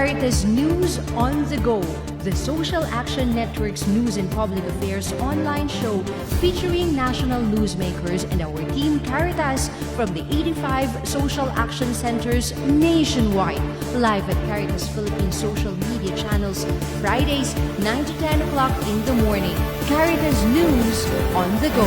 Caritas News on the Go, the Social Action Network's news and public affairs online show featuring national newsmakers and our team Caritas from the 85 social action centers nationwide. Live at Caritas Philippines social media channels, Fridays 9 to 10 o'clock in the morning. Caritas News on the Go.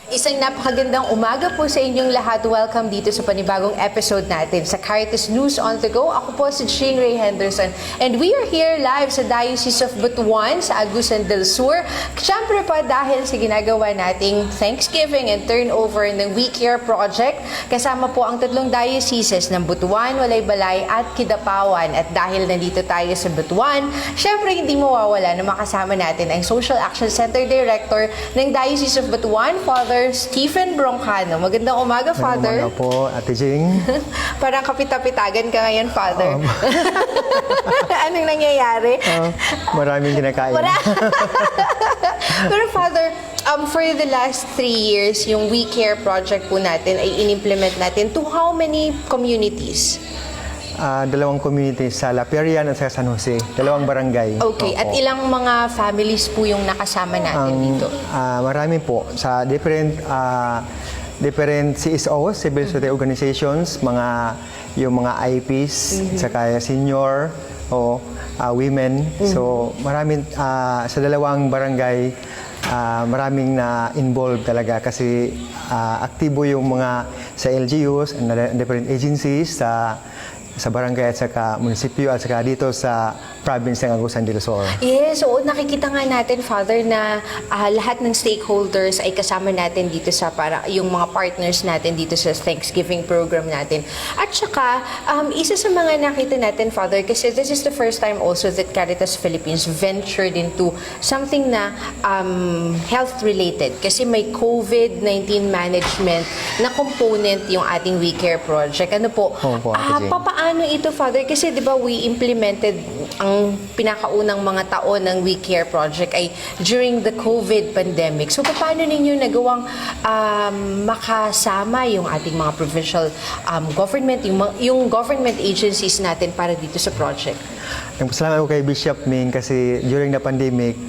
Isang napakagandang umaga po sa inyong lahat. Welcome dito sa panibagong episode natin sa Caritas News on the Go. Ako po si Shane Ray Henderson and we are here live sa Diocese of Butuan sa Agusan del Sur. Siyempre pa dahil sa ginagawa nating Thanksgiving and turnover ng We Care Project. Kasama po ang tatlong dioceses ng Butuan, Malaybalay at Kidapawan. At dahil nandito tayo sa Butuan, siyempre hindi mawawala na makasama natin ang Social Action Center Director ng Diocese of Butuan, Father Stephen Broncano. Magandang umaga, Father. Magandang umaga po, Ate Jing. Parang kapitapitagan ka ngayon, Father. Anong nangyayari? Maraming kinakain. Pero Father, for the last 3 years, yung We Care project po natin ay in-implement natin to how many communities? Dalawang community sa La Perian at sa San Jose. Dalawang barangay. Okay. At ilang mga families po yung nakasama natin dito? Marami po. Sa different CSOs, civil society organizations, yung mga IPs, saka senior o women. So maraming sa dalawang barangay, maraming na involved talaga kasi aktibo yung mga sa LGUs and different agencies sa barangay at saka munisipyo at saka dito sa province ng Agusan del Sur. Yes, oo, nakikita nga natin, Father, na lahat ng stakeholders ay kasama natin dito sa yung mga partners natin dito sa Thanksgiving program natin. At saka, isa sa mga nakita natin, Father, kasi this is the first time also that Caritas Philippines ventured into something na health-related. Kasi may COVID-19 management na component yung ating We Care project. Ano po? Paano ito, Father? Kasi di ba we implemented ang pinakaunang mga taon ng We Care project ay during the COVID pandemic. So paano ninyo nagawang makasama yung ating mga provincial government, yung government agencies natin para dito sa project? Salamat ko kay Bishop Ming kasi during the pandemic,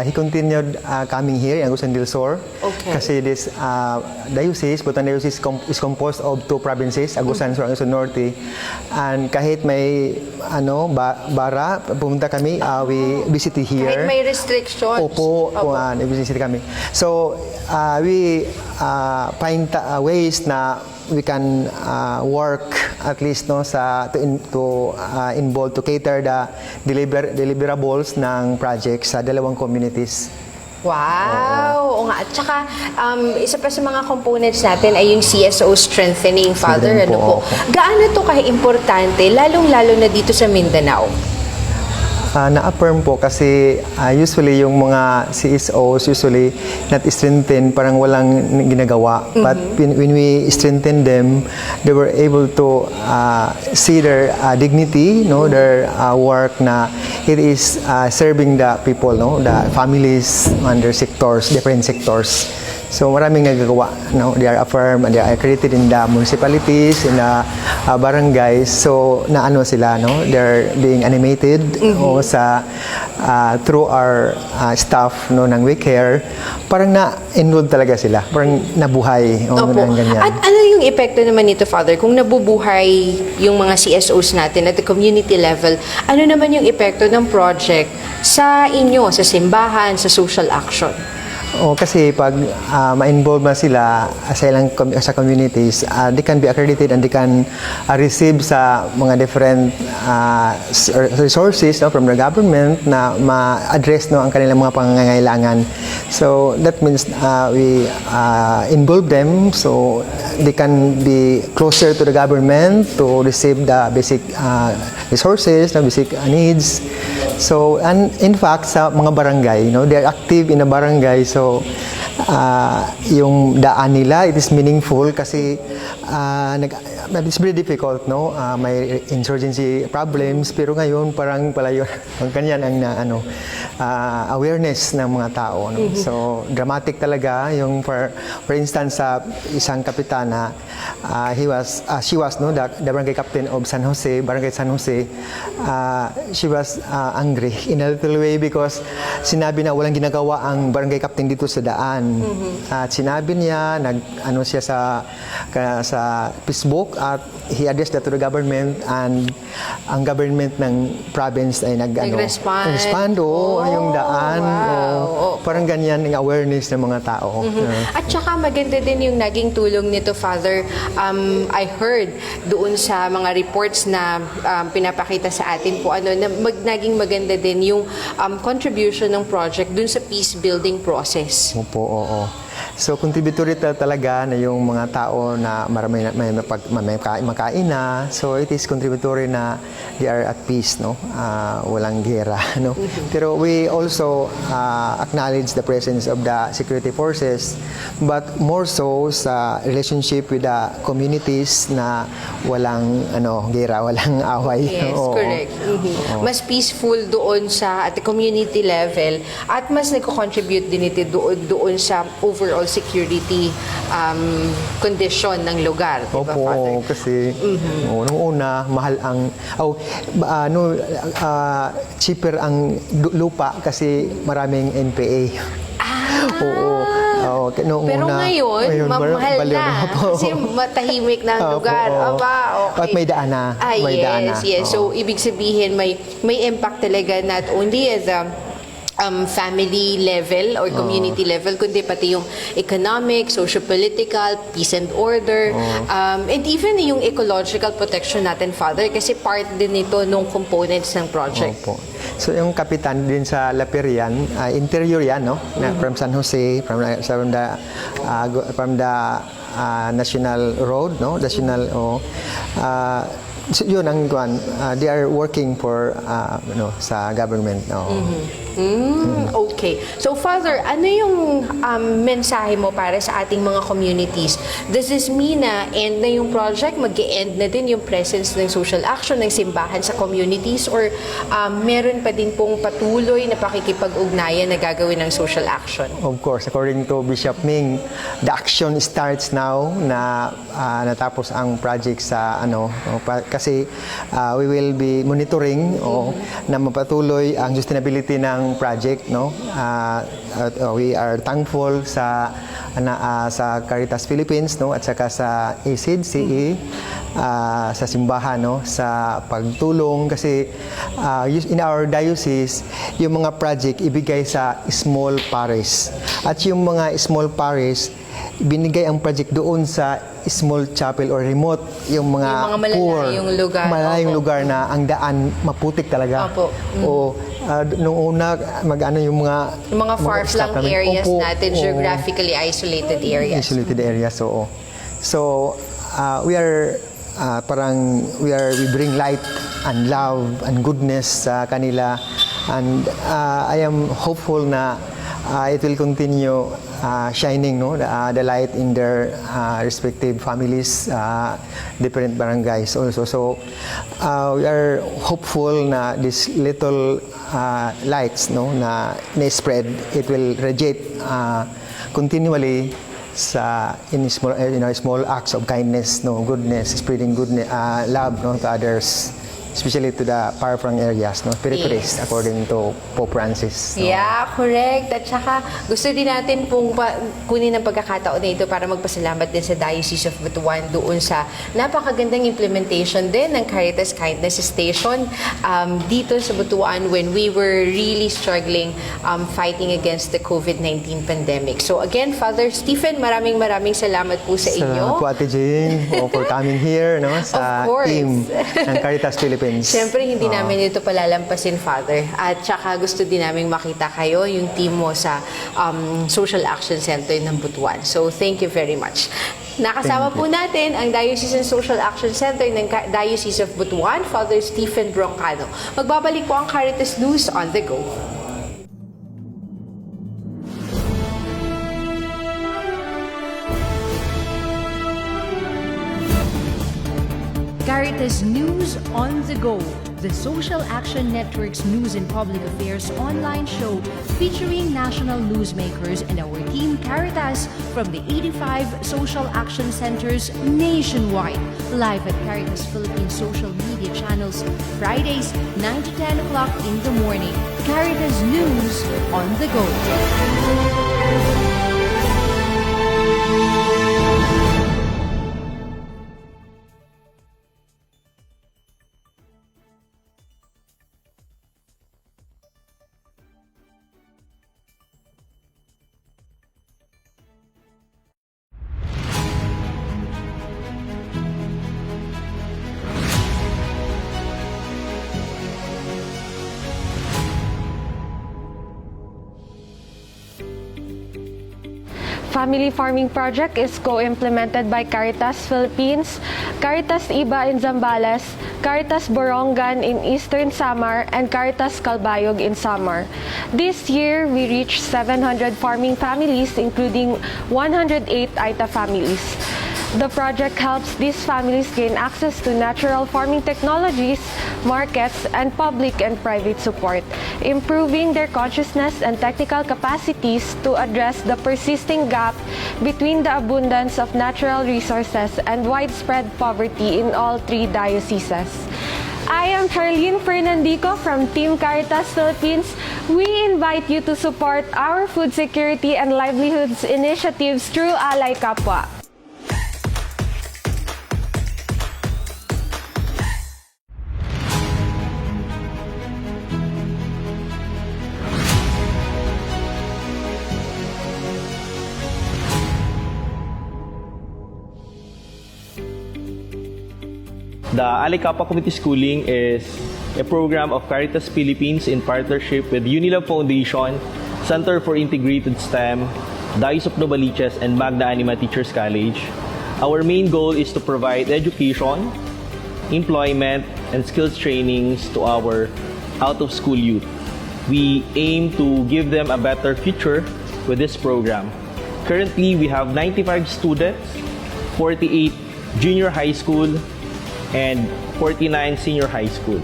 he continued coming here in Agusan del Sur. Okay. Kasi this diocese, Butuan Diocese is composed of 2 provinces, Agusan Sur, Agusan Norte. And kahit may bara, pumunta kami, we visit here. Kahit may restrictions. Opo. Visit kami. So, we find ways na we can work at least to involve to cater the deliverables ng project sa dalawang communities. Wow! Oo nga. At saka, isa pa sa mga components natin ay yung CSO strengthening, Father. Ano po? Gaano to ka-importante, lalong-lalo na dito sa Mindanao? Na-affirm po kasi usually yung mga CSOs usually not strengthen, parang walang ginagawa. But when we strengthen them, they were able to see their dignity, their work na it is serving the people, the families under sectors, different sectors. So maraming nagagawa. They are affirmed and they are accredited in the municipalities, in the barangays. So sila, they're being animated through our staff ng We Care. Parang na-enroll talaga sila. Parang nabuhay. Ganyan. At ano yung epekto naman nito, Father? Kung nabubuhay yung mga CSOs natin at the community level, ano naman yung epekto ng project sa inyo, sa simbahan, sa social action? Kasi pag ma-involve na sila sa communities, they can be accredited and they can receive sa mga different resources from the government na ma-address ang kanilang mga pangangailangan. So that means we involve them so they can be closer to the government to receive the basic resources, the basic needs. So, and in fact, sa mga barangay, they are active in the barangay. So, yung daan nila, it is meaningful kasi it's very difficult, no? May insurgency problems, pero ngayon parang pala yun, ganyan ang awareness ng mga tao, no? So dramatic talaga yung for instance sa isang kapitana, she was no the barangay captain of Barangay San Jose. She was angry in a little way because sinabi na walang ginagawa ang barangay captain dito sa daan. At sinabi niya, siya sa Facebook at he addressed that to the government, and ang government ng province ay nag-respond yung daan. Wow. Parang ganyan ang awareness ng mga tao. At saka maganda din yung naging tulong nito, Father. I heard doon sa mga reports na pinapakita sa atin po na naging maganda din yung contribution ng project dun sa peace building process. Opo, oo. So, contributory talaga na yung mga tao na marami may makain na. So, it is contributory na they are at peace, no? Walang gera, no? Pero we also acknowledge the presence of the security forces, but more so sa relationship with the communities na walang gera, walang away. Yes, correct. Mas peaceful doon at the community level, at mas nagko-contribute din ito doon sa overall security condition ng lugar, di ba, Father? Kasi nung una mahal ang cheaper ang lupa kasi maraming NPA. Pero ngayon mahal na kasi matahimik na ang lugar. Okay. At may daan na. Yes. So, ibig sabihin may impact talaga not only as a family level or community level, kundi pati yung economic, socio-political, peace and order, and even yung ecological protection natin, Father, kasi part din ito nung components ng project. So yung kapitan din sa Lapirian, interior yan, no? From San Jose, from the National Road, no? So yun ang they are working for sa government. Okay. So, Father, ano yung mensahe mo para sa ating mga communities? Does this mean na end na yung project? Mag-e-end na din yung presence ng social action ng simbahan sa communities? Or meron pa din pong patuloy na pakikipag-ugnayan na gagawin ng social action? Of course, according to Bishop Ming, the action starts now na natapos ang project sa kasi we will be monitoring na mapatuloy ang sustainability ng project, no? We are thankful sa Caritas Philippines, no, at saka sa ACID, CE, sa simbahan, no, sa pagtulong kasi in our diocese yung mga project ibigay sa small parish, at yung mga small parish binigay ang project doon sa small chapel or remote, yung mga poor, malayong lugar na ang daan maputik talaga. Nung una yung mga far-flung areas natin, geographically isolated areas. So we are we bring light and love and goodness sa kanila, and I am hopeful na it will continue shining, no, the light in their respective families, different barangays also. So we are hopeful na this little lights, no, na spread, it will radiate continually in small acts of kindness, no, goodness, spreading goodness, love, no, to others, especially to the far-flung areas, no, peripheries, according to Pope Francis. No? Yeah, correct. At saka gusto din natin pong kunin ang pagkakataon na ito para magpasalamat din sa Diocese of Butuan doon sa napakagandang implementation din ng Caritas Kindness Station dito sa Butuan when we were really struggling fighting against the COVID-19 pandemic. So again, Father Stephen, maraming salamat po sa inyo. Salamat po, Ate Jane, for coming here, no, sa team ng Caritas Philippines. Siyempre, hindi namin ito palalampasin, Father. At saka gusto din namin makita kayo, yung team mo sa Social Action Center ng Butuan. So, thank you very much. Nakasama po natin ang Diocesan Social Action Center ng Diocese of Butuan, Father Stephen Broncano. Magbabalik po ang Caritas News on the Go. Caritas News on the Go, the Social Action Network's news and public affairs online show featuring national newsmakers and our team Caritas from the 85 social action centers nationwide. Live at Caritas Philippines social media channels, Fridays 9 to 10 o'clock in the morning. Caritas News on the Go. Family Farming Project is co-implemented by Caritas Philippines, Caritas Iba in Zambales, Caritas Borongan in Eastern Samar, and Caritas Calbayog in Samar. This year, we reached 700 farming families, including 108 Aita families. The project helps these families gain access to natural farming technologies, markets, and public and private support, improving their consciousness and technical capacities to address the persisting gap between the abundance of natural resources and widespread poverty in all three dioceses. I am Charlene Fernandico from Team Caritas Philippines. We invite you to support our food security and livelihoods initiatives through Alay Kapwa. The Alay Kapwa Community Schooling is a program of Caritas Philippines in partnership with Unilab Foundation, Center for Integrated STEM, Diocese of Novaliches, and Magna Anima Teachers College. Our main goal is to provide education, employment, and skills trainings to our out-of-school youth. We aim to give them a better future with this program. Currently, we have 95 students, 48 junior high school, and 49 senior high school.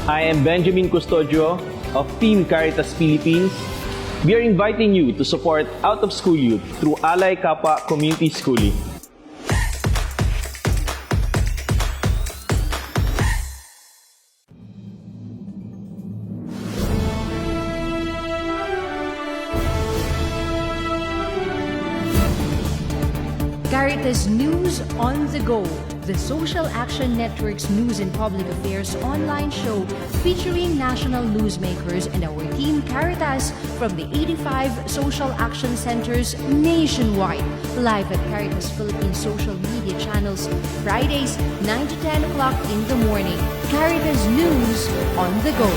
I am Benjamin Custodio of Team Caritas Philippines. We are inviting you to support out-of-school youth through Alay Kapwa Community Schooling. Caritas News on the Go, the Social Action Network's news and public affairs online show featuring national newsmakers and our team Caritas from the 85 social action centers nationwide. Live at Caritas Philippines social media channels, Fridays 9 to 10 o'clock in the morning. Caritas News on the Go.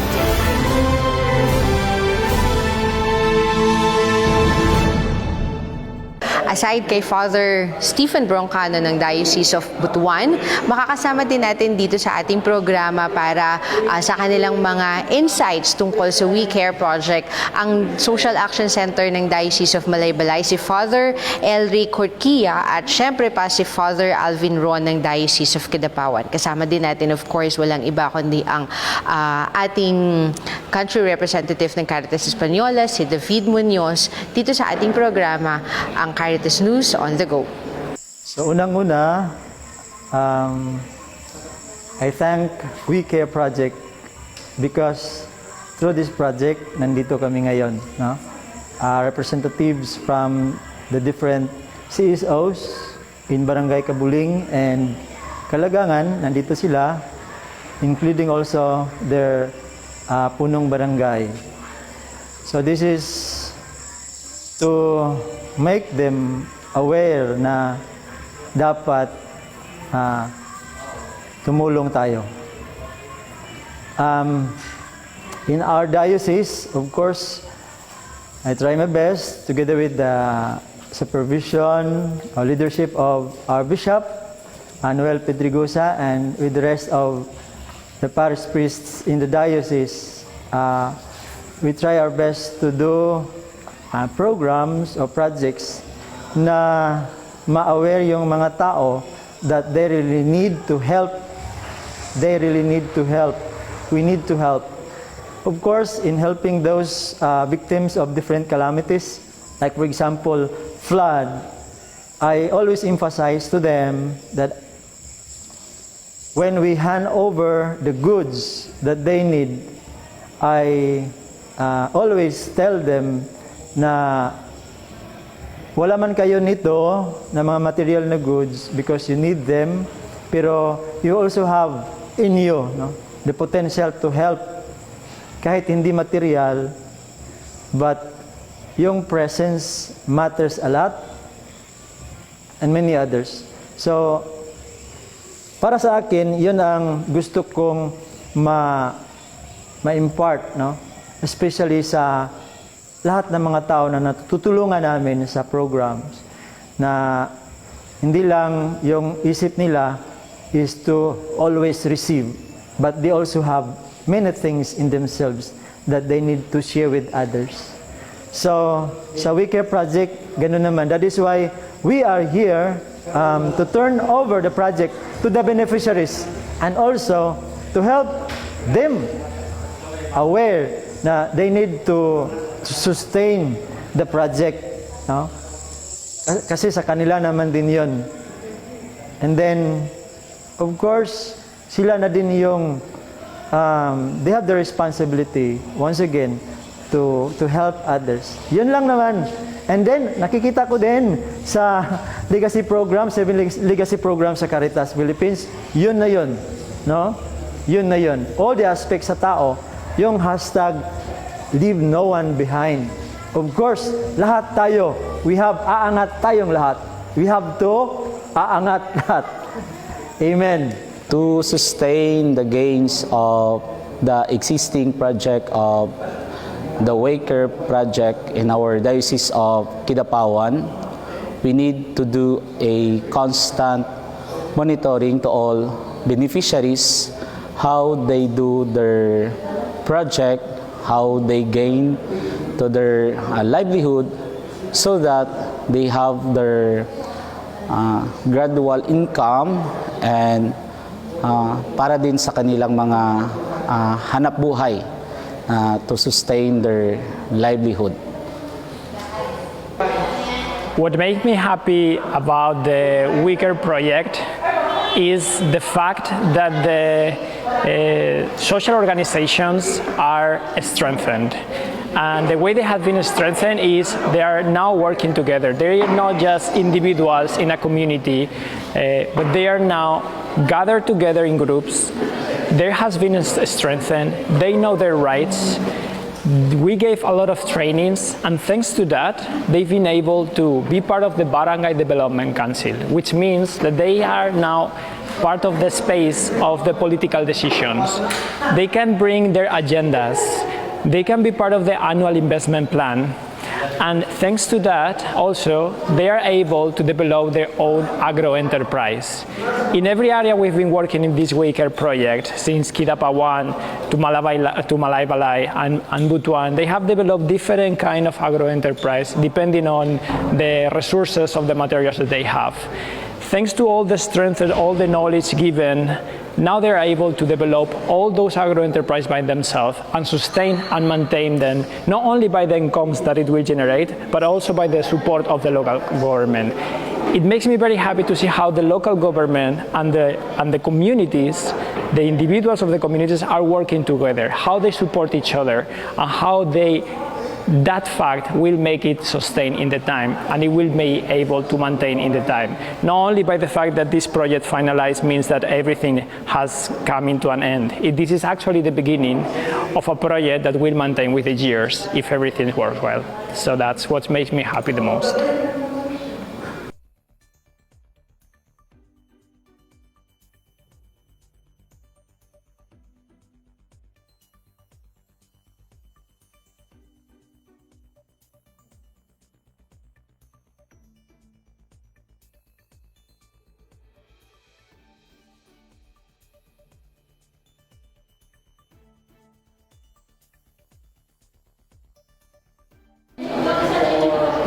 Aside kay Father Stephen Broncano ng Diocese of Butuan, makakasama din natin dito sa ating programa para sa kanilang mga insights tungkol sa We Care Project ang Social Action Center ng Diocese of Malaybalay, si Father Elry Corquia at syempre pa si Father Alvin Ron ng Diocese of Kidapawan. Kasama din natin of course walang iba kundi ang ating country representative ng Caritas Española, si David Munoz, dito sa ating programa, ang Caritas News on the Go. So unang-una, I thank We Care Project because through this project, nandito kami ngayon. No? Representatives from the different CSOs in Barangay Kabuling and Kalagangan, nandito sila, including also their punong barangay. So this is to make them aware na dapat tumulong tayo. In our diocese, of course, I try my best together with the supervision or leadership of our Bishop, Manuel Pedrigosa, and with the rest of the parish priests in the diocese. We try our best to do programs or projects na ma-aware yung mga tao that they really need to help they really need to help. We need to help. Of course, in helping those victims of different calamities, like for example, flood, I always emphasize to them that when we hand over the goods that they need, I always tell them na wala man kayo nito na mga material na goods because you need them, pero you also have in you, no, the potential to help kahit hindi material, but yung presence matters a lot and many others. So, para sa akin, yun ang gusto kong ma-impart, no? Especially sa lahat ng mga tao na natutulungan namin sa programs, na hindi lang yung isip nila is to always receive, but they also have many things in themselves that they need to share with others. So, sa We Care Project, ganun naman. That is why we are here to turn over the project to the beneficiaries and also to help them aware na they need to sustain the project. No? Kasi sa kanila naman din yun. And then, of course, sila na din yung they have the responsibility, once again, to help others. Yun lang naman. And then, nakikita ko din sa legacy program, 7 legacy program sa Caritas Philippines, yun na yun. No? Yun na yun. All the aspects sa tao, yung hashtag, leave no one behind. Of course, lahat tayo, we have aangat tayong lahat. We have to aangat lahat. Amen. To sustain the gains of the existing project of the Waker project in our Diocese of Kidapawan, we need to do a constant monitoring to all beneficiaries, how they do their project, how they gain to their livelihood, so that they have their gradual income and para din sa kanilang mga hanap buhay to sustain their livelihood. What makes me happy about the Wicker project is the fact that the social organizations are strengthened. And the way they have been strengthened is they are now working together. They are not just individuals in a community, but they are now gathered together in groups. There has been strengthened. They know their rights. We gave a lot of trainings, and thanks to that, they've been able to be part of the Barangay Development Council, which means that they are now part of the space of the political decisions. They can bring their agendas. They can be part of the annual investment plan. And thanks to that, also, they are able to develop their own agro-enterprise. In every area we've been working in this Waker project, since Kidapawan to Malaybalay and Butuan, they have developed different kind of agro-enterprise depending on the resources of the materials that they have. Thanks to all the strength and all the knowledge given, now they're able to develop all those agro-enterprise by themselves and sustain and maintain them, not only by the incomes that it will generate, but also by the support of the local government. It makes me very happy to see how the local government and the communities, the individuals of the communities are working together, how they support each other, and how that fact will make it sustain in the time, and it will be able to maintain in the time. Not only by the fact that this project finalized means that everything has come into an end. This is actually the beginning of a project that will maintain with the years if everything works well. So that's what makes me happy the most.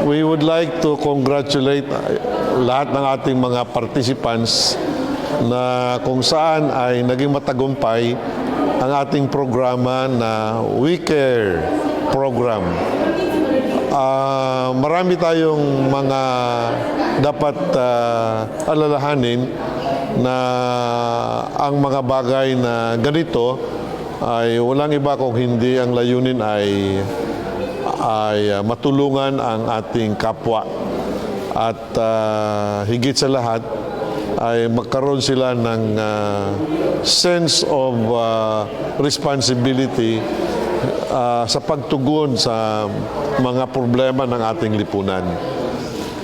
We would like to congratulate lahat ng ating mga participants na kung saan ay naging matagumpay ang ating programa na We Care program. Marami tayong mga dapat alalahanin na ang mga bagay na ganito ay walang iba kung hindi ang layunin ay matulungan ang ating kapwa at higit sa lahat ay magkaroon sila ng sense of responsibility sa pagtugon sa mga problema ng ating lipunan.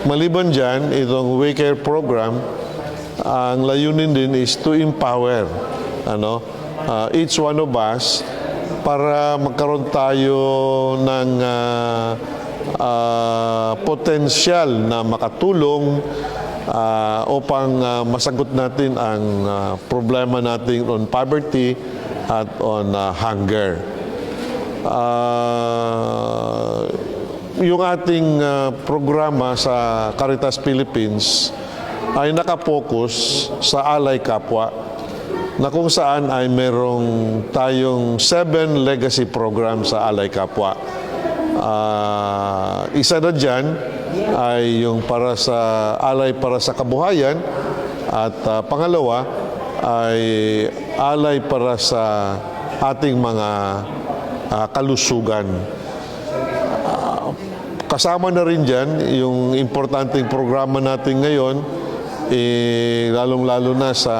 Maliban dyan, itong We Care program, ang layunin din is to empower each one of us para magkaroon tayo ng potensyal na makatulong upang masagot natin ang problema natin on poverty at on hunger. Yung ating programa sa Caritas Philippines ay nakapokus sa Alay, Kapwa, na kung saan ay merong tayong 7 legacy program sa Alay, Kapwa. Isa na dyan ay yung para sa Alay para sa kabuhayan at pangalawa ay Alay para sa ating mga kalusugan. Kasama na rin dyan yung importanteng programa natin ngayon, lalong-lalo na sa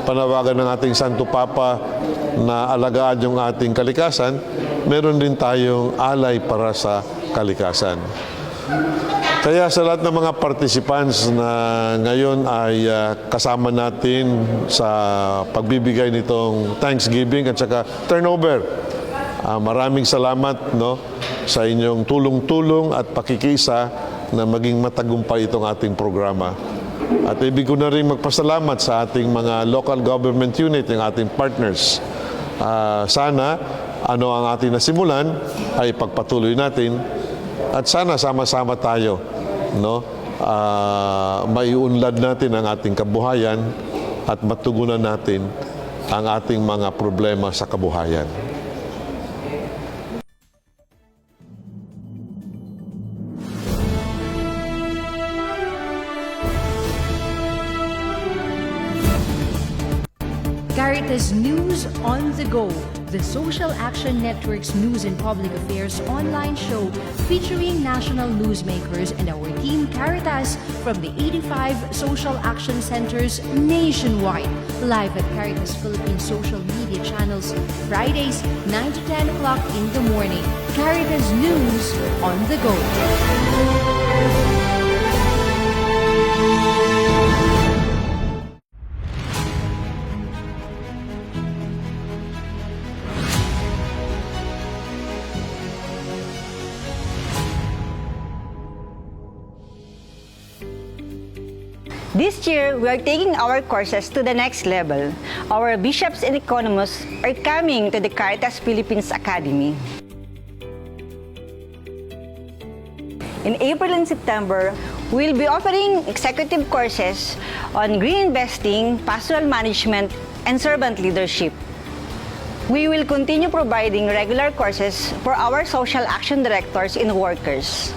panawagan ng ating Santo Papa na alagaan yung ating kalikasan, meron din tayong Alay para sa kalikasan. Kaya sa lahat ng mga participants na ngayon ay kasama natin sa pagbibigay nitong Thanksgiving at saka turnover, maraming salamat sa inyong tulong-tulong at pakikisa na maging matagumpay itong ating programa. At ibig ko na rin magpasalamat sa ating mga local government unit, yung ating partners. Sana ang ating nasimulan ay pagpatuloy natin at sana sama-sama tayo maiunlad natin ang ating kabuhayan at matugunan natin ang ating mga problema sa kabuhayan. Caritas News on the Go, the Social Action Network's news and public affairs online show featuring national newsmakers and our team Caritas from the 85 social action centers nationwide. Live at Caritas Philippines social media channels, Fridays 9 to 10 o'clock in the morning. Caritas News on the Go. This year, we are taking our courses to the next level. Our bishops and economists are coming to the Caritas Philippines Academy. In April and September, we'll be offering executive courses on green investing, pastoral management, and servant leadership. We will continue providing regular courses for our social action directors and workers.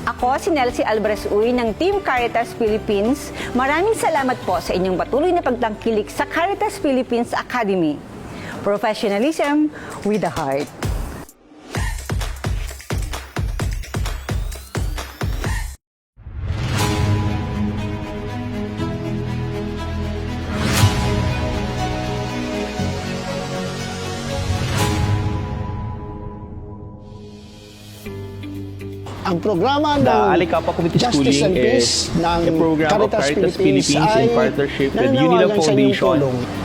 Ako si Nelsie Alvarez-Uy ng Team Caritas Philippines. Maraming salamat po sa inyong patuloy na pagtangkilik sa Caritas Philippines Academy. Professionalism with a heart. Ang programa ng Alay Kapwa Community Justice Schooling and Peace is ng a program of Caritas Philippines in partnership with Unilab Foundation,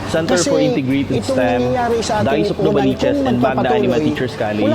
Center for Integrated STEM, Diocese of Novaliches, and Magna Anima Teachers College.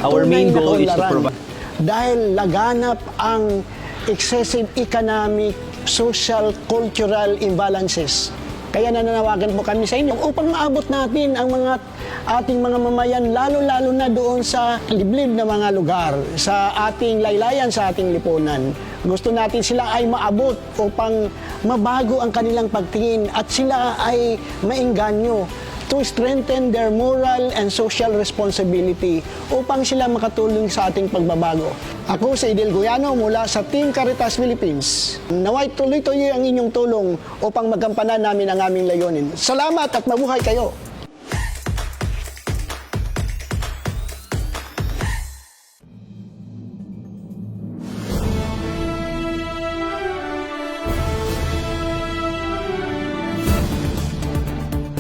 Our main goal is to provide... Dahil laganap ang excessive economic, social, cultural imbalances. Kaya nananawagan po kami sa inyo upang maabot natin ang mga ating mga mamayan, lalo-lalo na doon sa liblib na mga lugar, sa ating laylayan, sa ating lipunan. Gusto natin sila ay maabot upang mabago ang kanilang pagtingin at sila ay maengganyo to strengthen their moral and social responsibility upang sila makatulong sa ating pagbabago. Ako si Idil Guyano mula sa Team Caritas Philippines. Naway tuloy-tuloy ang inyong tulong upang magampanan namin ang aming layunin. Salamat at mabuhay kayo!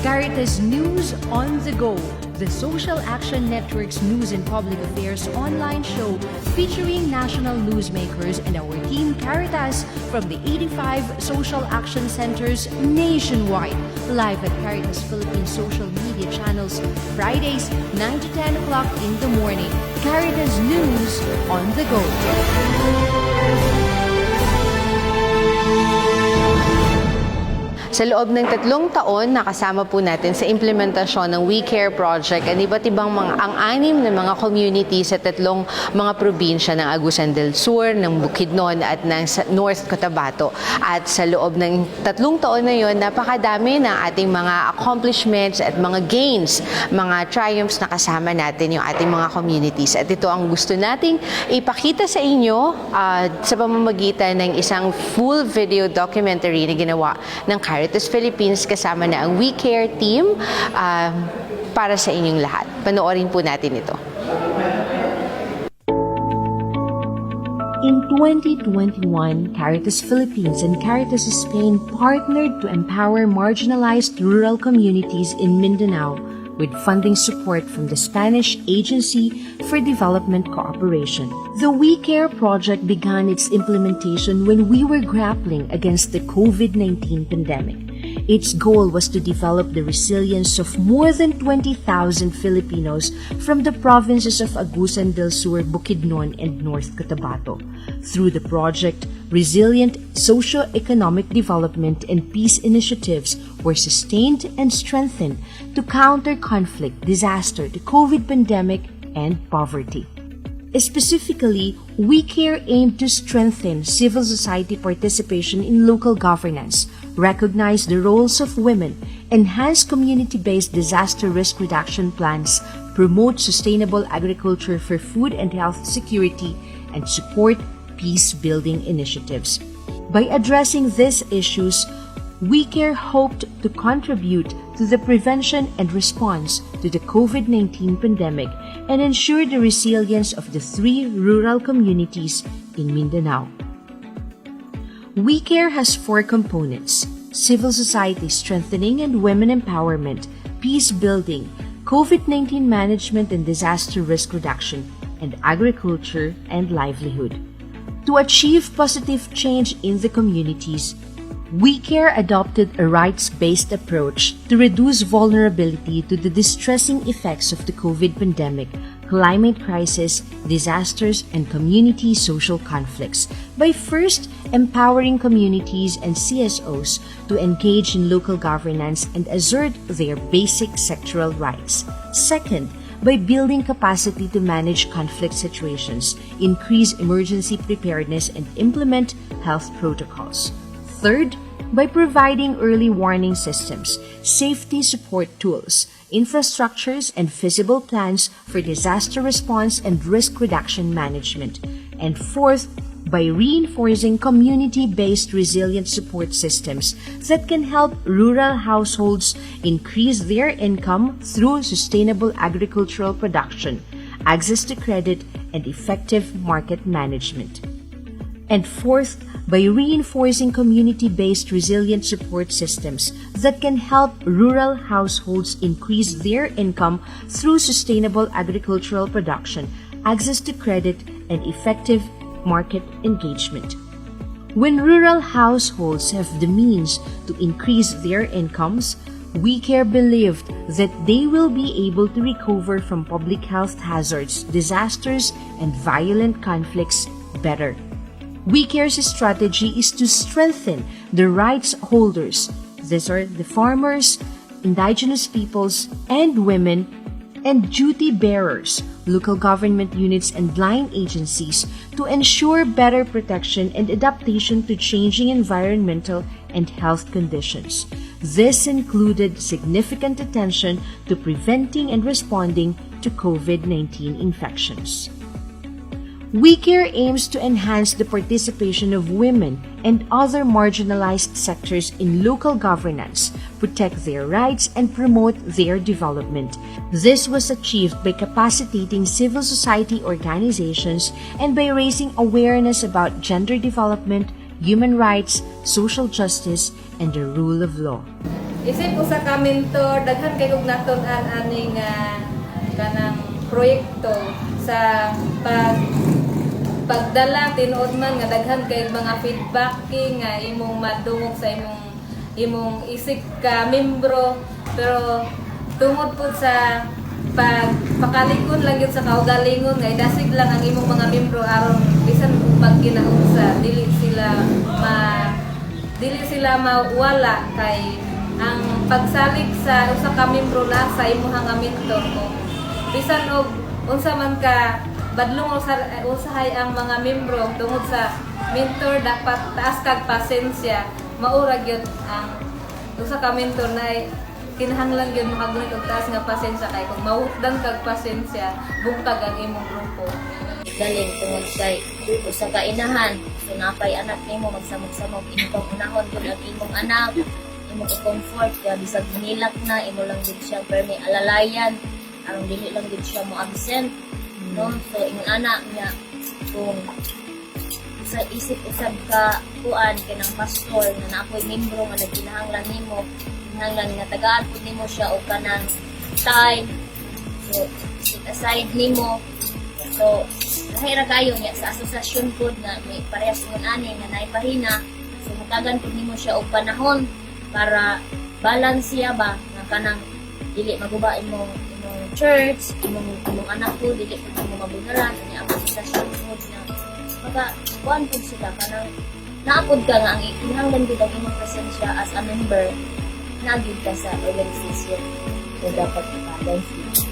Caritas News on the Go, the Social Action Network's news and public affairs online show featuring national newsmakers and our team Caritas from the 85 social action centers nationwide. Live at Caritas Philippines social media channels, Fridays 9 to 10 o'clock in the morning. Caritas News on the Go. Sa loob ng 3 taon, nakasama po natin sa implementasyon ng We Care Project ang iba't ibang ang 6 na mga community sa 3 mga probinsya ng Agusan del Sur, ng Bukidnon at ng North Cotabato. At sa loob ng 3 taon na yon, napakadami ng ating mga accomplishments at mga gains, mga triumphs na kasama natin yung ating mga communities. At ito ang gusto nating ipakita sa inyo sa pamamagitan ng isang full video documentary na ginawa ng Caritas Philippines kasama na ang We Care team para sa inyong lahat. Panoorin po natin ito. In 2021, Caritas Philippines and Caritas Spain partnered to empower marginalized rural communities in Mindanao with funding support from the Spanish Agency for Development Cooperation. The We Care project began its implementation when we were grappling against the COVID-19 pandemic. Its goal was to develop the resilience of more than 20,000 Filipinos from the provinces of Agusan del Sur, Bukidnon, and North Cotabato. Through the project, resilient socio-economic development and peace initiatives were sustained and strengthened to counter conflict, disaster, the COVID pandemic, and poverty. Specifically, We Care aimed to strengthen civil society participation in local governance, recognize the roles of women, enhance community-based disaster risk reduction plans, promote sustainable agriculture for food and health security, and support peace-building initiatives. By addressing these issues, We Care hoped to contribute to the prevention and response to the COVID-19 pandemic and ensure the resilience of the 3 rural communities in Mindanao. We Care has 4 components: civil society strengthening and women empowerment, peace building, COVID-19 management and disaster risk reduction, and agriculture and livelihood. To achieve positive change in the communities, We Care adopted a rights-based approach to reduce vulnerability to the distressing effects of the COVID pandemic, climate crisis, disasters, and community social conflicts by first empowering communities and CSOs to engage in local governance and assert their basic sectoral rights. Second, by building capacity to manage conflict situations, increase emergency preparedness, and implement health protocols. Third, by providing early warning systems, safety support tools, infrastructures, and feasible plans for disaster response and risk reduction management. And fourth, by reinforcing community-based resilient support systems that can help rural households increase their income through sustainable agricultural production, access to credit, and effective market management. And fourth, by reinforcing community-based resilient support systems that can help rural households increase their income through sustainable agricultural production, access to credit, and effective market engagement. When rural households have the means to increase their incomes, We Care believed that they will be able to recover from public health hazards, disasters, and violent conflicts better. We Care's strategy is to strengthen the rights holders. These are the farmers, indigenous peoples, and women and duty bearers, local government units, and line agencies to ensure better protection and adaptation to changing environmental and health conditions. This included significant attention to preventing and responding to COVID-19 infections. WeCare aims to enhance the participation of women and other marginalized sectors in local governance, protect their rights, and promote their development. This was achieved by capacitating civil society organizations and by raising awareness about gender development, human rights, social justice, and the rule of law. Isip usa ka mentor, daghan kay kog natun-an aning kanang proyekto sa pagdala tinuod man nga daghan kay mga feedbacking nga imong madungog sa imong isip ka membro, pero tungod pud sa pagpakalikon lang yun sa kaugalingon nga idasig lang ang imong mga membro aron bisan pag kinaunsa dili sila mawala kay ang pagsalig sa usa ka membro na sa imong nga mentor mo bisan og unsa man ka badlong usahay ang mga membro tungod sa mentor dapat taas kag pasensya maura gyud ang usa ka mentor na kinahanglan gyud makagunit og taas nga pasensya kay kung mawutdan kag pasensya bungkag ang imong grupo. Galing tungod kay usa ka inahan so napay anak nimo magsamog-samog imong unahon gyud ang imong anak imong comfort kaya bisag nilak na imo lang gyud siya permi alalayan aron dili lang gyud siya mo absent. No, so ingon anak niya kung sa isip usab ka kuan kanang pastor na napoy membro nga nagkinahanglan nimo kinahanglan nga tagaan pud nimo siya og kanang time so set aside nimo so lahira kayo niya sa asosasyon pud nga may parehas ngon ani nga naipahina so matagan pud nimo siya og panahon para balance siya ba nga kanang dili maguba imong church, imong anak ko, dili ko mo mabunaran, kanya ang asosasyon mo na maka-kuhan po sila, kanang naapod ka nga, ang ikinahanglan din ang imong presensya as a member, nagid ka sa organization na dapat ipagay.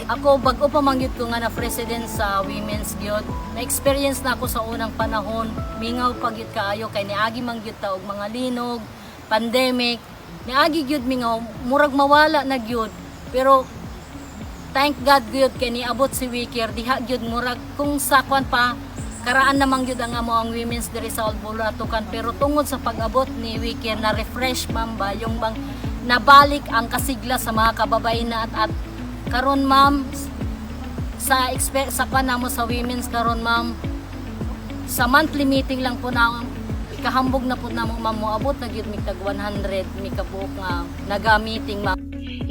Ako, bago pa mangyod ko nga na president sa Women's Youth, na-experience na ako sa unang panahon, mingaw pagyod kaayo, kay niagi mangyod ta og mga linog, pandemic, niagi gyud mingaw, murag mawala na gyud, pero thank God gyud kay niabot si WeCare diha gyud murag kung sakwan pa karaan namang gyud ang amo ang women's diri sa Bulatukan pero tungod sa pag-abot ni WeCare na refresh ma'am ba yung bang nabalik ang kasigla sa mga kababayan na at karon ma'am sa kwan namo sa women's karon ma'am sa monthly meeting lang po na kahambog na po namo ma'am moabot na gyud mig tag 100 mi kabuok nga naga-meeting ma'am.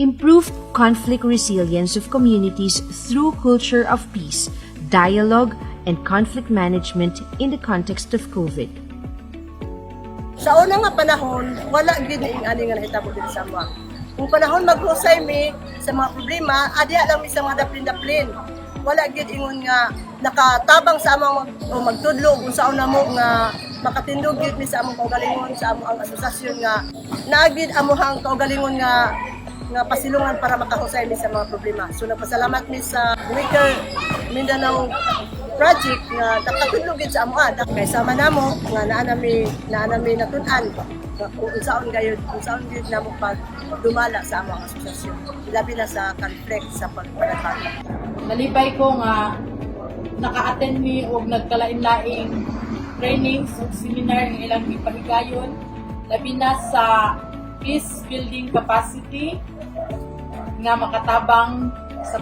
Improved conflict resilience of communities through culture of peace, dialogue, and conflict management in the context of COVID. Sa una nga panahon, wala gid ing ani nga nahitabo dito sa mga. Kung panahon maghusay mi sa mga problema, adya lang mi sa mga daplin-daplin. Wala gid ingon nga nakatabang sa among magtudlo kung sa una mo nga makatindog gid mi sa among kaugalingon sa among asosasyon nga naagid amuhang kaugalingon nga pasilungan para makahusay mi sa mga problema. So nagpasalamat mi sa WeCare Mindanao project nga nakatudlo gid sa amuan kay sama namo nga naa nami natun-an kung unsaon gayud namo pag dumala sa among asosasyon labi na sa conflict sa pagpanahan. Malipay ko nga naka-attend mi og nagkalain-laing trainings ug seminar nga ilang gipahigayon labi na sa peace building capacity nga makatabang sa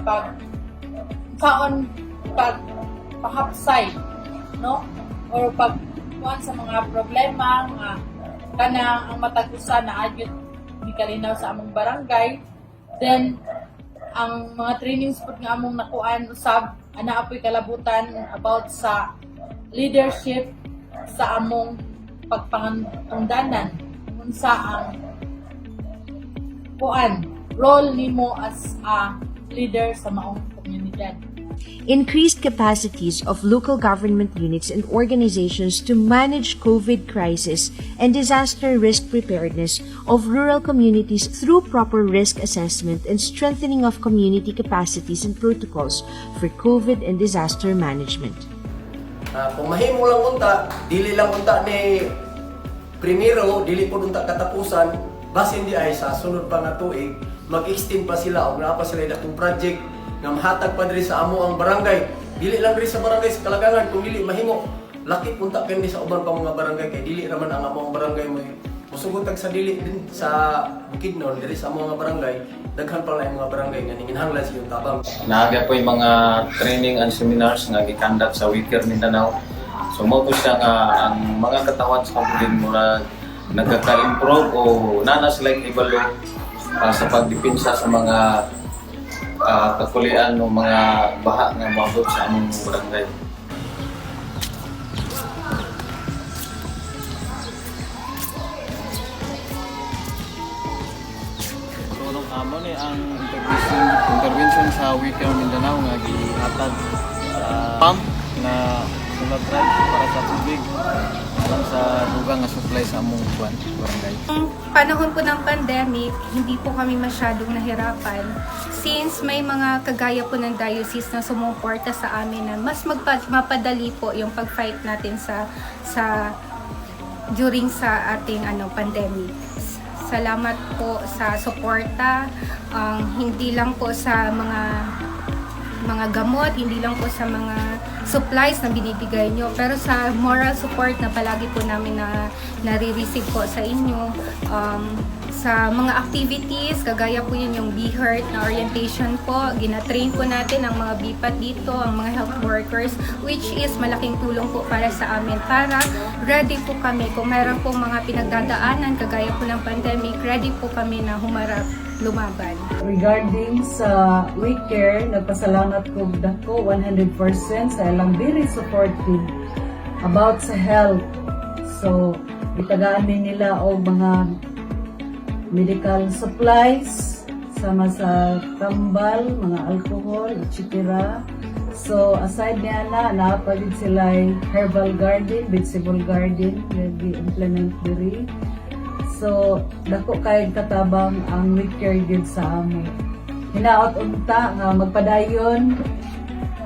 pahapsay no or pagkuan sa mga problema nga kanang ang matag-usa na agyud ni kalinaw sa among barangay then ang mga trainings pud nga among nakuan usab ana apoy kalabutan about sa leadership sa among pagpangutungdanan unsa ang kuan role nimo as a leader sa maong komunidad. increased capacities of local government units and organizations to manage COVID crisis and disaster risk preparedness of rural communities through proper risk assessment and strengthening of community capacities and protocols for COVID and disaster management. Kung mahimo lang unta, dili lang unta ni primero, dili po unta katapusan, base hindi ay sa sunod pa nga tuig, mag-extend pa sila o pa sila akong project nga mahatag pa diri sa amo ang barangay. Dili lang diri sa barangay sa Kalagangan, kung dili mahimo laki punta kandi sa uban pa mga barangay kay dili raman ang amo ang barangay mo musugotag sa dili din sa Bukidnon diri sa mga barangay daghan pa lang mga barangay nga ninginhanglan sa yung tabang. Naaga po yung mga training and seminars nga gikandak sa Wicker Mindanao. So mo po siya nga ang mga katawan sa kapulin mo na nagkaka-improve o nana sila ibalo sa pagdipinsa sa mga kakulian o mga baha nga mabot sa among barangay. So amo ni ang intervention sa Wicker Mindanao nga gihatag pump na sulat para sa tubig alam sa dugang nga supply sa among barangay. Panahon po ng pandemic, hindi po kami masyadong nahirapan since may mga kagaya po ng diocese na sumuporta sa amin na mas mapadali po yung pag-fight natin during sa ating pandemic. Salamat po sa suporta, hindi lang po sa mga gamot, hindi lang po sa mga supplies na binibigay nyo, pero sa moral support na palagi po namin na nare-receive po sa inyo. Sa mga activities, kagaya po yun yung Be Heard na orientation po, gina-train po natin ang mga BPAT dito, ang mga health workers, which is malaking tulong po para sa amin, para ready po kami kung meron po mga pinagdadaanan, kagaya po ng pandemic, ready po kami na humarap, lumaban. Regarding sa Wicker, nagpasalamat ko dako 100% sa ilang very supportive about sa health. So, itagaan nila og mga medical supplies, sama sa tambal, mga alcohol, etc. So, aside niya naapagid sila herbal garden, vegetable garden, i-implement diri. So, dako kay katabang ang Wicker gyud sa amo. Hinaot unta nga magpadayon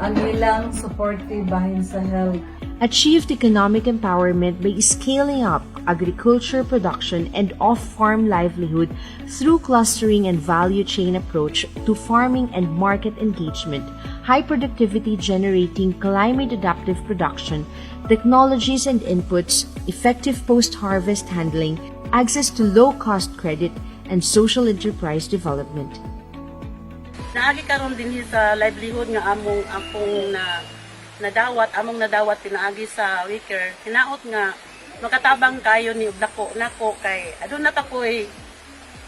ang ilang supportive bahin sa health. Achieved economic empowerment by scaling up agriculture production and off-farm livelihood through clustering and value chain approach to farming and market engagement, high productivity generating climate adaptive production, technologies and inputs, effective post-harvest handling, access to low-cost credit, and social enterprise development. Naagi karon din sa livelihood nga among nadawat pinaagi sa Wicker. Hinaot nga makatabang kayo ni dako nako kay adun na ta koy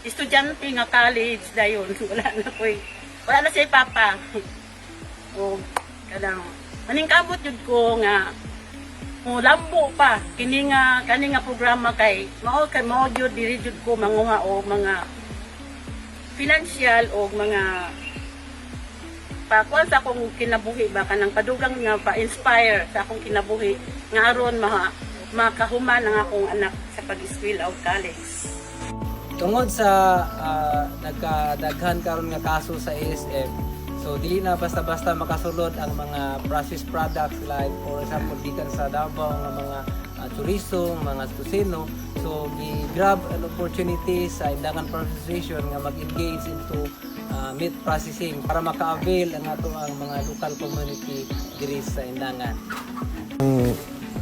estudyante nga college dayon wala na siya papa. O kadang maningkamot jud ko nga lambo pa kani nga programa kay mao jud diri jud ko manguha og mga financial og mga pakuan sa akong kinabuhi ba kanang padugang nga pa-inspire sa akong kinabuhi nga aron makahuman ang akong anak sa pag-eskwela o college. Tungod sa nagkadaghan karon nga kaso sa ASF, so dili na basta-basta makasulod ang mga processed products like for example gikan sa Davao nga mga chorizo, mga tusino. So gi-grab an opportunity sa Indangan Provincial nga mag-engage into meat processing para maka-avail ang mga local community diri sa Indangan.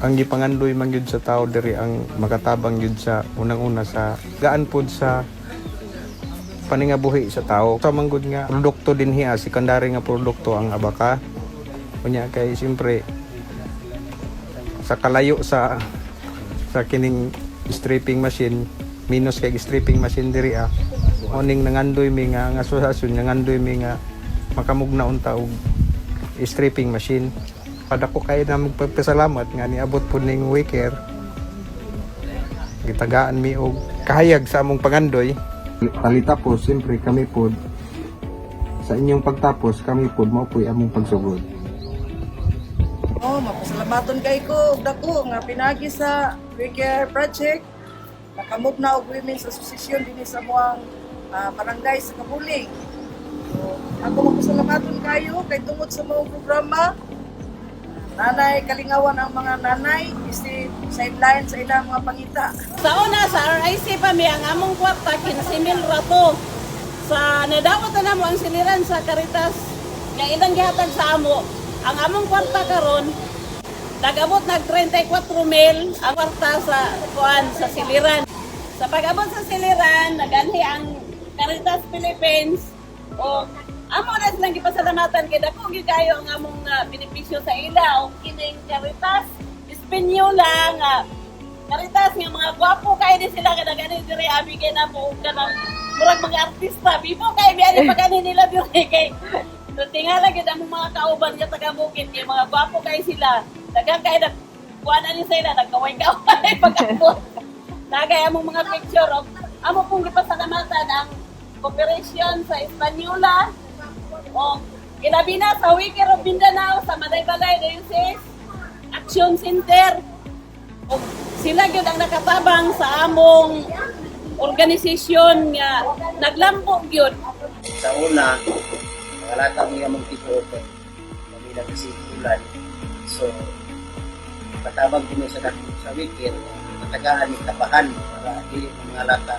Ang gipangandoy man gyud sa tao diri ang makatabang gyud sa unang-una sa gaan pod sa paningabuhi sa tao. Sa manggod nga produkto din hiya, sekondary nga produkto ang abaka. Unya kay siyempre sa kalayo sa kining stripping machine, minus kay stripping machine diri oning nangandoy mi nga asosasyon nangandoy mi nga makamugna unta og stripping machine. Padako kay na magpasalamat nga niabot po ning Wicker. Gitagaan mi og kahayag sa among pangandoy. Palitapos, siyempre kami pod sa inyong pagtapos kami pod mao po'y among pagsugod. Mapasalamaton kay ko ug dako nga pinagi sa WeCare project. Nakamove na og Women's Association dinhi sa muang barangay sa Kabulig. So, ako mapasalamaton kayo kay tungod sa mga programa. Nanay kalingawan ang mga nanay isi sideline sa ilang mga pangita. Sa una, sa RIC pa mi ang among kwarta, 15,000 rato. Sa nadawat na mo ang siliran sa Caritas, nga ilang gihatag sa amo. Ang among kwarta karon nag-abot nag 34,000 ang kwarta sa siliran. Sa pag-abot sa siliran, naganhi ang Caritas Philippines o amo na silang gipasalamatan kay dako gyud kayo ang among benepisyo sa ila o kining Caritas Espanyola nga Caritas nga mga gwapo kay di sila kada gani diri abi kay namo kanang murag mga artista bibo kay biya pagani nila diri kay so tingala gyud ang mga kauban nga taga Bukid kay mga gwapo kay sila daghang kay kuan ani sila nagkaway-kaway pag-abot nagay among mga picture of amo pong gipasalamatan ang cooperation sa Espanyola o ilabi na sa WeCare of Mindanao sa Malaybalay dioceses Action Center o sila gyud ang nakatabang sa among organisasyon nga naglampo gyud sa una pangalata mo yung tipo open kami nagsimulan so katabang din sa WeCare katagaan ni Kidapawan para dili mga lata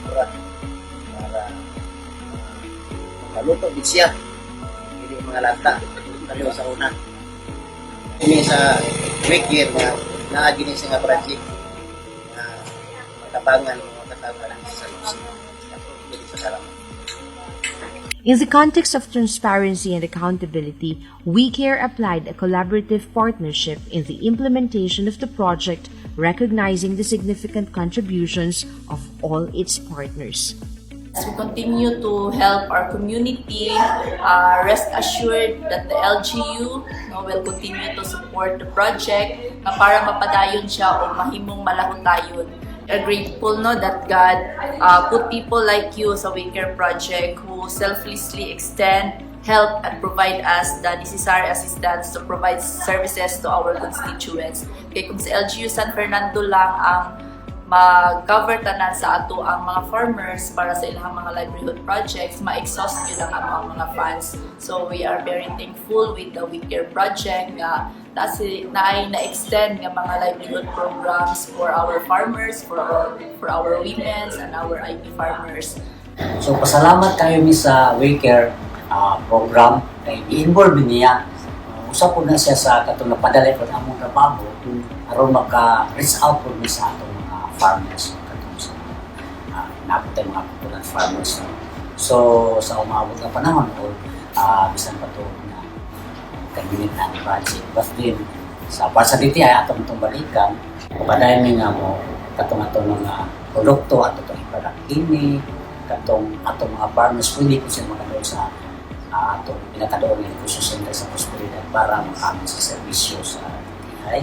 para maluto din siya hindi mga lata kalo sa una ini sa WeCare na naagi ni sa project na matabangan mga katabangan sa salamat. In the context of transparency and accountability, WeCare applied a collaborative partnership in the implementation of the project, recognizing the significant contributions of all its partners. As we continue to help our community, rest assured that the LGU will continue to support the project para mapadayon siya o mahimong malahutayon. We're grateful that God put people like you sa WeCare project who selflessly extend, help, and provide us the necessary assistance to provide services to our constituents. Kaya kung sa LGU San Fernando lang ang mag-cover tanan sa ato ang mga farmers para sa ilang mga livelihood projects, ma-exhaust yun ang mga funds. So we are very thankful with the WeCare project nga na-extend ng mga livelihood programs for our farmers, for our women and our IP farmers. So pasalamat kayo mi sa WeCare program kay i-involve niya. Usa po na siya sa katong napadala po among trabaho aron maka-reach out po ni sa atong mga farmers katong sa naputay mga popular farmers. So sa umaabot na panahon o bisan pa to kaginit na ang project. But then, sa parsality ay atong itong balikan, kapadayan mi nga mo, katong mga produkto at itong iparak ini, katong atong mga farmers, pwede ko siya makadoon sa atong pinakadoon ng Kusyo Center sa Prosperidad para makamit sa servisyo sa DTI.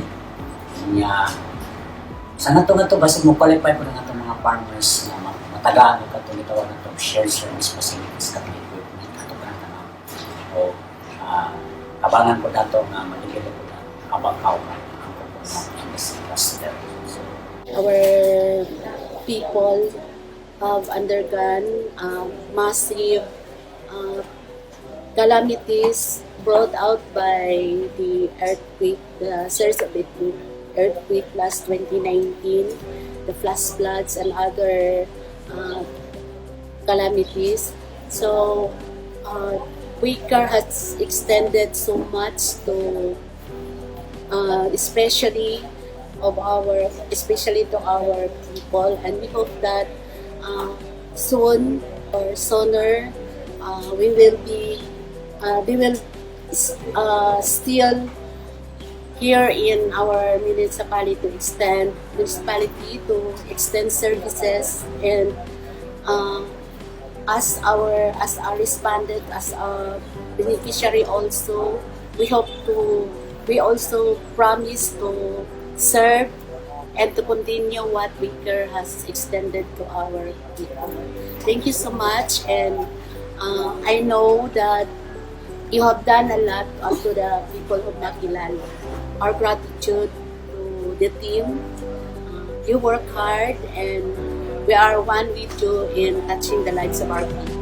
Kanya, sa nga to, basta mo qualify po ng atong mga farmers na matagaan o katong itawag na itong shared service facilities katong equipment atong panatanaw. O, abangan po dato nga magiging po na abang-aw ang cluster. Our people have undergone massive calamities brought out by the earthquake, the series of earthquake last 2019, the flash floods and other calamities. So WeCare has extended so much to especially to our people, and we hope that soon or sooner we will still here in our municipality to extend services and as our respondent, as a beneficiary also, we also promise to serve and to continue what WeCare has extended to our people. Thank you so much, and I know that You have done a lot to the people of Maguilan. Our gratitude to the team. You work hard and we are one with you in touching the lives of our people.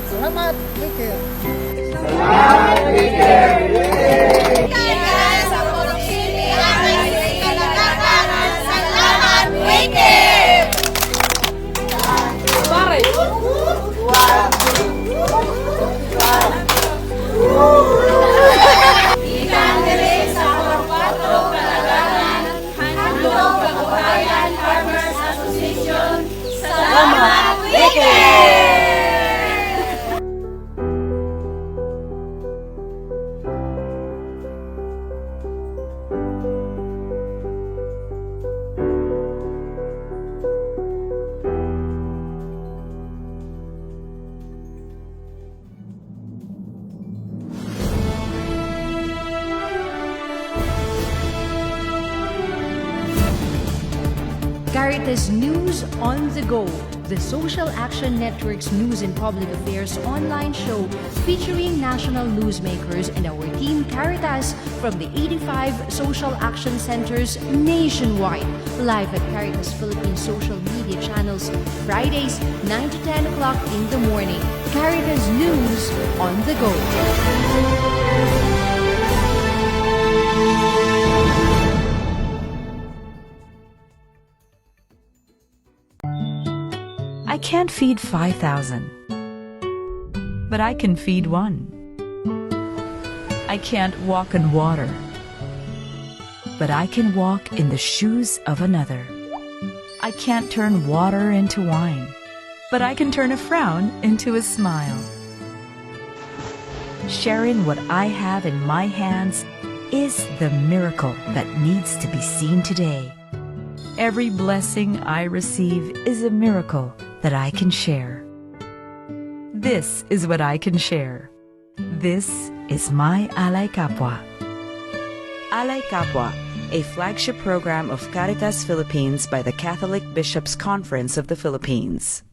Salamat, Wicker! Caritas News on the Go, the Social Action Network's news and public affairs online show featuring national newsmakers and our team Caritas from the 85 social action centers nationwide, live at Caritas Philippines social media channels, Fridays 9 to 10 o'clock in the morning. Caritas News on the Go. I can't feed 5,000, but I can feed one. I can't walk on water, but I can walk in the shoes of another. I can't turn water into wine, but I can turn a frown into a smile. Sharing what I have in my hands is the miracle that needs to be seen today. Every blessing I receive is a miracle that I can share. This is what I can share. This is my Alay Kapwa. Alay Kapwa, a flagship program of Caritas Philippines by the Catholic Bishops' Conference of the Philippines.